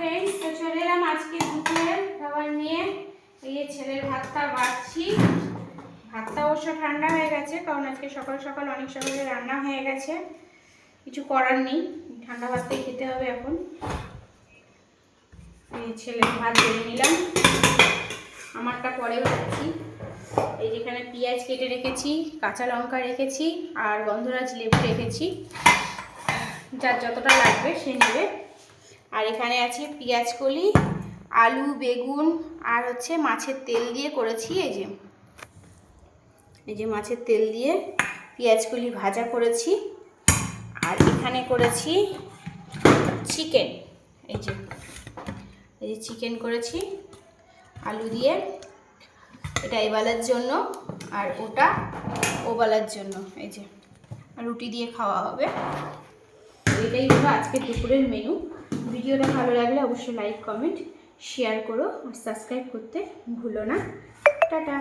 Friends, তো চলে এলাম আজকে দুপুরের খাবার নিয়ে। এই যে ছেলের ভাতটা বাড়ছি। ভাতটা অবশ্য ঠান্ডা হয়ে গেছে, কারণ আজকে সকাল সকাল অনেক সকালে রান্না হয়ে গেছে। কিছু করার নেই, ঠান্ডা ভাতটাই খেতে হবে এখন। এই ছেলের ভাত বেড়ে নিলাম, আমারটা পরে ভাবছি। এই যেখানে পেঁয়াজ কেটে রেখেছি, কাঁচা লঙ্কা রেখেছি, আর গন্ধরাজ লেবু রেখেছি। যার যতটা লাগবে সে নেবে। আর এখানে আছে পেঁয়াজ কলি, আলু, বেগুন, আর হচ্ছে মাছের তেল দিয়ে করেছি। এই যে মাছের তেল দিয়ে পেঁয়াজ কলি ভাজা করেছি। আর এখানে করেছি চিকেন। এই যে চিকেন করেছি আলু দিয়ে। এটা এবেলার জন্য, আর ওটা ওবেলার জন্য। এই যে রুটি দিয়ে খাওয়া হবে। এটাই হলো আজকে দুপুরের মেনু। ভিডিওটা ভালো লাগলে অবশ্যই লাইক, কমেন্ট, শেয়ার করো, আর সাবস্ক্রাইব করতে ভুলো না। টাটা।